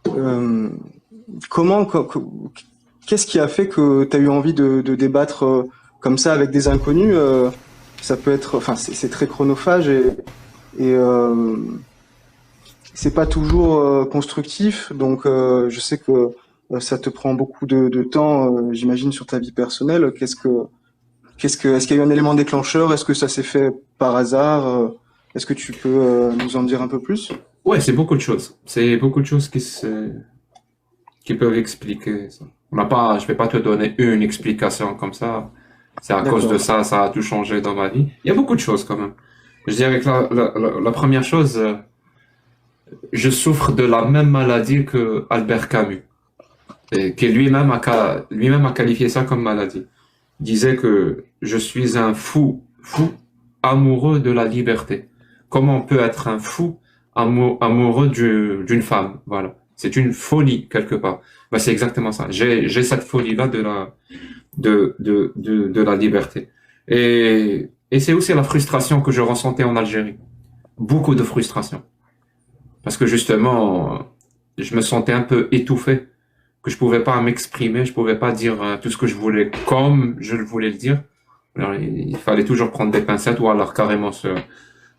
Euh, comment, qu'est-ce qui a fait que tu as eu envie de débattre comme ça avec des inconnus? Ça peut être, enfin, c'est très chronophage et c'est pas toujours constructif. Donc, je sais que ça te prend beaucoup de temps, j'imagine, sur ta vie personnelle. Est-ce qu'il y a eu un élément déclencheur? Est-ce que ça s'est fait par hasard? Est-ce que tu peux nous en dire un peu plus? Ouais, c'est beaucoup de choses. C'est beaucoup de choses qui peuvent expliquer ça. Je vais pas te donner une explication comme ça. C'est à cause de D'accord, ça, ça a tout changé dans ma vie. Il y a beaucoup de choses quand même. Je dirais que la première chose, je souffre de la même maladie que Albert Camus, et qui lui-même a qualifié ça comme maladie. Il disait que je suis un fou amoureux de la liberté. Comment on peut être un fou amoureux d'une femme? Voilà. C'est une folie quelque part. Bah, c'est exactement ça. J'ai cette folie-là de la liberté. Et c'est aussi la frustration que je ressentais en Algérie. Beaucoup de frustration. Parce que justement, je me sentais un peu étouffé, que je pouvais pas m'exprimer, je pouvais pas dire tout ce que je voulais comme je le voulais le dire. Alors, il fallait toujours prendre des pincettes ou alors carrément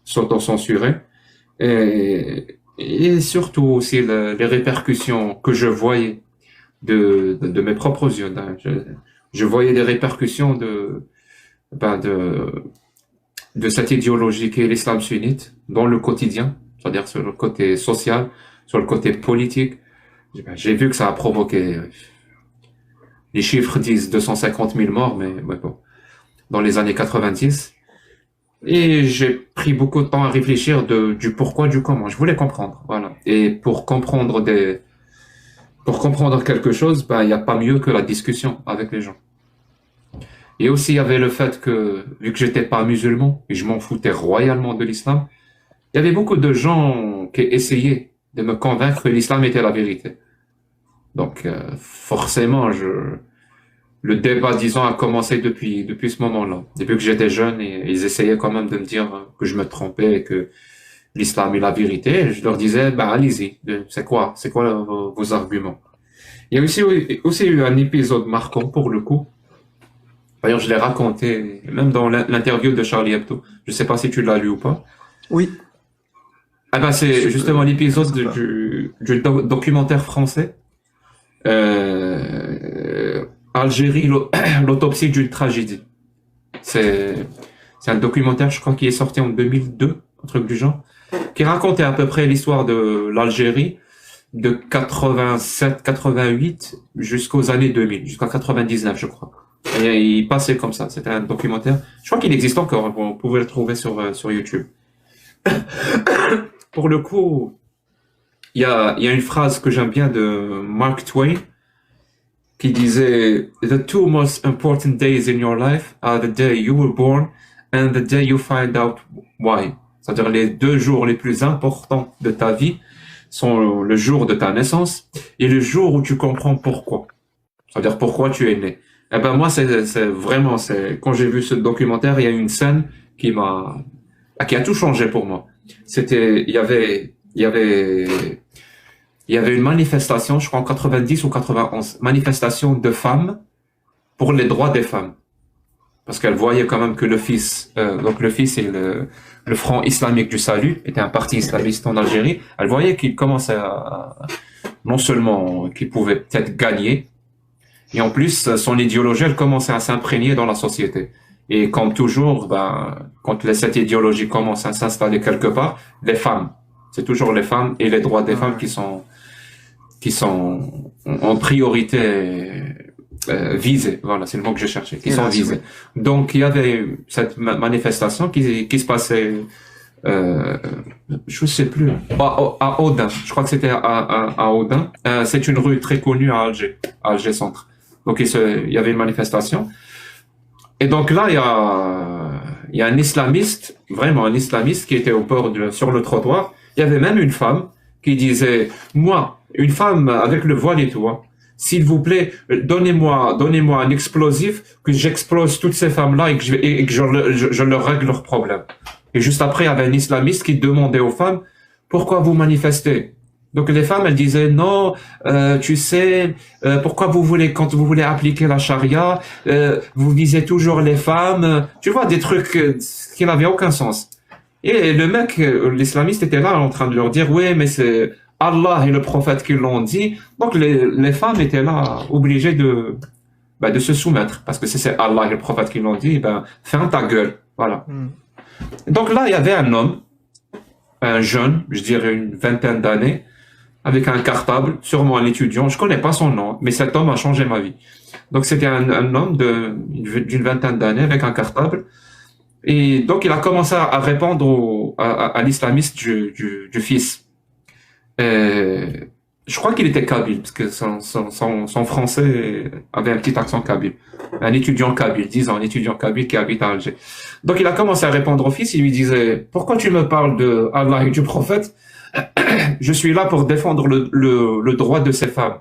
s'auto-censurer. Et surtout aussi les répercussions que je voyais de mes propres yeux. Je voyais des répercussions ben de cette idéologie qui est l'islam sunnite dans le quotidien, c'est-à-dire sur le côté social, sur le côté politique. J'ai vu que ça a provoqué, les chiffres disent 250 000 morts, mais bon, dans les années 90. Et j'ai pris beaucoup de temps à réfléchir du pourquoi, du comment. Je voulais comprendre, voilà. Et pour comprendre quelque chose, ben, il n'y a pas mieux que la discussion avec les gens. Et aussi, il y avait le fait que, vu que j'étais pas musulman, et je m'en foutais royalement de l'islam, il y avait beaucoup de gens qui essayaient de me convaincre que l'islam était la vérité. Donc, forcément, le débat, disons, a commencé depuis ce moment-là. Depuis que j'étais jeune, et ils essayaient quand même de me dire que je me trompais et que l'islam est la vérité. Et je leur disais, bah, allez-y. C'est quoi vos arguments? Il y a aussi eu un épisode marquant pour le coup. D'ailleurs, je l'ai raconté, même dans l'interview de Charlie Hebdo. Je sais pas si tu l'as lu ou pas. oui, Ah ben, c'est justement très l'épisode sympa. du documentaire français. Euh, Algérie, l'autopsie d'une tragédie. C'est, c'est un documentaire, je crois, qui est sorti en 2002, un truc du genre, qui racontait à peu près l'histoire de l'Algérie de 87, 88 jusqu'aux années 2000, jusqu'à 99, je crois. Et il passait comme ça. C'était un documentaire. Je crois qu'il existe encore. Vous pouvez le trouver sur YouTube. Pour le coup, il y a une phrase que j'aime bien de Mark Twain qui disait The two most important days in your life are the day you were born and the day you find out why. C'est-à-dire les deux jours les plus importants de ta vie sont le jour de ta naissance et le jour où tu comprends pourquoi. C'est-à-dire pourquoi tu es né. Eh ben moi c'est vraiment c'est quand j'ai vu ce documentaire, il y a une scène qui a tout changé pour moi. C'était il y avait une manifestation, je crois en 90 ou 91, manifestation de femmes pour les droits des femmes. Parce qu'elles voyaient quand même que donc le fils et le Front islamique du salut, était un parti islamiste en Algérie, elles voyaient qu'il commençait non seulement qu'il pouvait peut-être gagner, et en plus, son idéologie, elle commençait à s'imprégner dans la société. Et comme toujours, ben, quand cette idéologie commence à s'installer quelque part, les femmes, c'est toujours les femmes et les droits des femmes Ouais, qui sont en priorité visés. Voilà, c'est le mot que j'ai cherché, qui sont hélas, oui. visés. Donc, il y avait cette manifestation qui se passait, euh, je sais plus, à Audin. Je crois que c'était à Audin. C'est une rue très connue à Alger Centre. Donc, il y avait une manifestation. Et donc là, il y a un islamiste, vraiment un islamiste qui était sur le trottoir. Il y avait même une femme qui disait, moi, une femme avec le voile et tout, hein, s'il vous plaît, donnez-moi un explosif, que j'explose toutes ces femmes-là et que je leur règle leurs problèmes. Et juste après, il y avait un islamiste qui demandait aux femmes, pourquoi vous manifestez? Donc les femmes, elles disaient non, tu sais, pourquoi vous voulez, quand vous voulez appliquer la charia, vous visez toujours les femmes, tu vois, des trucs qui n'avaient aucun sens. Et le mec, l'islamiste était là en train de leur dire, oui, mais c'est Allah et le prophète qui l'ont dit. Donc les femmes étaient là obligées de se soumettre, parce que si c'est Allah et le prophète qui l'ont dit, ben ferme ta gueule, voilà. Donc là, il y avait un homme, un jeune, je dirais une vingtaine d'années, avec un cartable, sûrement un étudiant. Je connais pas son nom, mais cet homme a changé ma vie. Donc c'était un homme d'une vingtaine d'années avec un cartable. Et donc il a commencé à répondre à l'islamiste du fils. Je crois qu'il était kabyle, parce que son français avait un petit accent kabyle. Un étudiant kabyle, disons, un étudiant kabyle qui habite à Alger. Donc il a commencé à répondre au fils, il lui disait, pourquoi tu me parles de Allah et du prophète? Je suis là pour défendre le droit de ces femmes.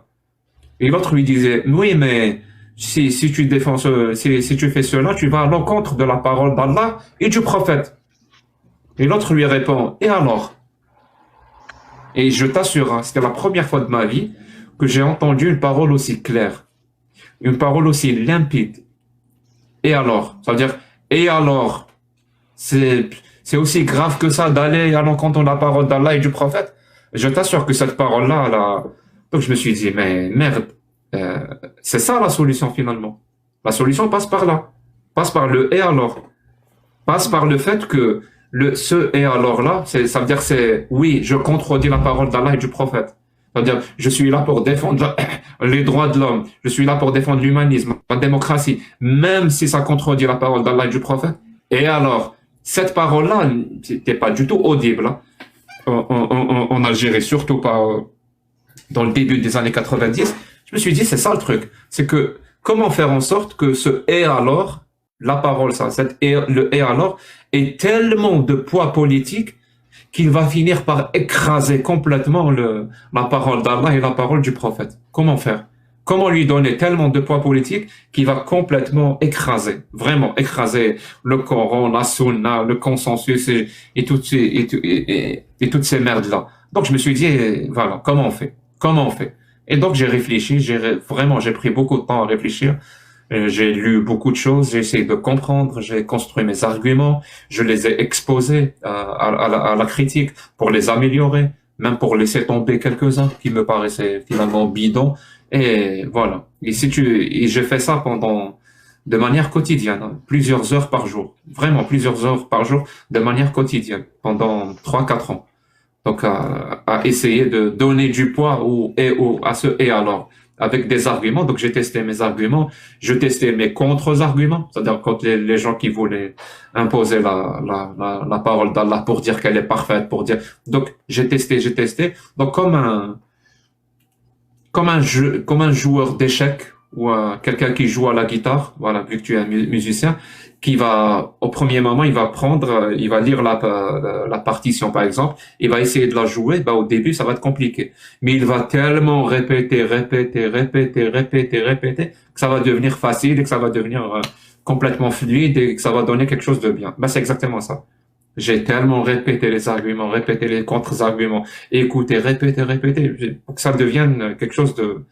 Et l'autre lui disait, oui, mais si tu défends si tu fais cela, tu vas à l'encontre de la parole d'Allah et du prophète. Et l'autre lui répond, et alors? Et je t'assure, hein, c'était la première fois de ma vie que j'ai entendu une parole aussi claire, une parole aussi limpide. Et alors? Ça veut dire, et alors? C'est aussi grave que ça d'aller à l'encontre de la parole d'Allah et du prophète. Je t'assure que cette parole-là, là... Donc je me suis dit, mais merde, c'est ça la solution finalement. La solution passe par là. Passe par le et alors. Passe par le fait que ce et alors là, ça veut dire c'est, oui, je contredis la parole d'Allah et du prophète. Ça veut dire, je suis là pour défendre les droits de l'homme. Je suis là pour défendre l'humanisme, la démocratie, même si ça contredit la parole d'Allah et du prophète. Et alors, cette parole-là n'était pas du tout audible hein, en Algérie, surtout pas dans le début des années 90. Je me suis dit, c'est ça le truc. C'est que comment faire en sorte que ce « et alors », la parole, ça, le « et alors » ait tellement de poids politique qu'il va finir par écraser complètement la parole d'Allah et la parole du prophète. Comment faire? Comment lui donner tellement de poids politique qu'il va complètement écraser, vraiment écraser le Coran, la Sunna, le consensus et toutes ces merdes-là. Donc je me suis dit, voilà, comment on fait? Comment on fait? Et donc j'ai réfléchi, j'ai pris beaucoup de temps à réfléchir. J'ai lu beaucoup de choses, j'ai essayé de comprendre, j'ai construit mes arguments, je les ai exposés à la critique pour les améliorer, même pour laisser tomber quelques-uns qui me paraissaient finalement bidons. Et voilà. Et j'ai fait ça de manière quotidienne, hein, plusieurs heures par jour, vraiment plusieurs heures par jour, de manière quotidienne, pendant 3-4 ans. Donc, à essayer de donner du poids à ce et alors, avec des arguments. Donc, j'ai testé mes arguments, je testais mes contre-arguments, c'est-à-dire quand les gens qui voulaient imposer la parole d'Allah pour dire qu'elle est parfaite, pour dire. Donc, j'ai testé. Donc, comme un joueur d'échecs ou quelqu'un qui joue à la guitare, voilà, vu que tu es un musicien, qui va, au premier moment, il va lire la partition, par exemple, il va essayer de la jouer, bah, au début, ça va être compliqué. Mais il va tellement répéter, que ça va devenir facile et que ça va devenir complètement fluide et que ça va donner quelque chose de bien. Bah, c'est exactement ça. J'ai tellement répété les arguments, répété les contre-arguments, écouté, répété, pour que ça devienne quelque chose de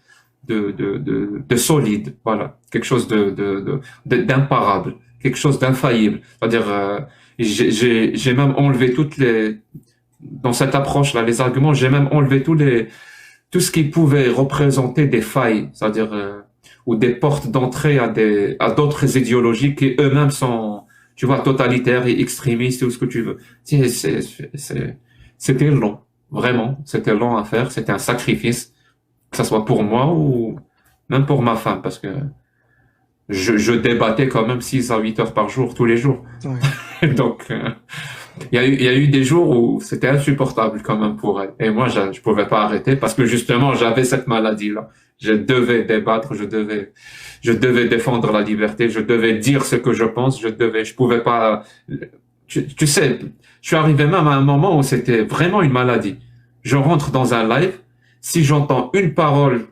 solide, voilà, quelque chose d'imparable, quelque chose d'infaillible. C'est-à-dire, j'ai même enlevé dans cette approche-là, les arguments, j'ai même enlevé tout ce qui pouvait représenter des failles, c'est-à-dire, ou des portes d'entrée à d'autres idéologies qui eux-mêmes sont, tu vois, totalitaires et extrémistes, ou ce que tu veux. C'était long, vraiment, c'était long à faire, c'était un sacrifice, que ça soit pour moi ou même pour ma femme, parce que je débattais quand même 6 à 8 heures par jour, tous les jours. Ouais. Donc, il y a eu des jours où c'était insupportable quand même pour elle. Et moi, je pouvais pas arrêter parce que justement, j'avais cette maladie-là. Je devais débattre, je devais défendre la liberté, je devais dire ce que je pense, je pouvais pas, tu sais, je suis arrivé même à un moment où c'était vraiment une maladie. Je rentre dans un live, si j'entends une parole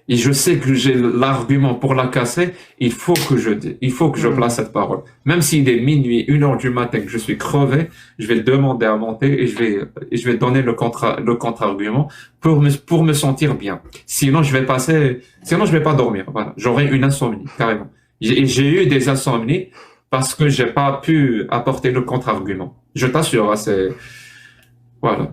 et je sais que j'ai l'argument pour la casser, il faut que je place cette parole. Même s'il est minuit, 1 heure du matin, que je suis crevé, je vais le demander à monter et je vais donner le contre-argument pour me sentir bien. Sinon je vais pas dormir. Voilà. J'aurai une insomnie, carrément. J'ai eu des insomnies parce que j'ai pas pu apporter le contre-argument. Je t'assure, hein, voilà.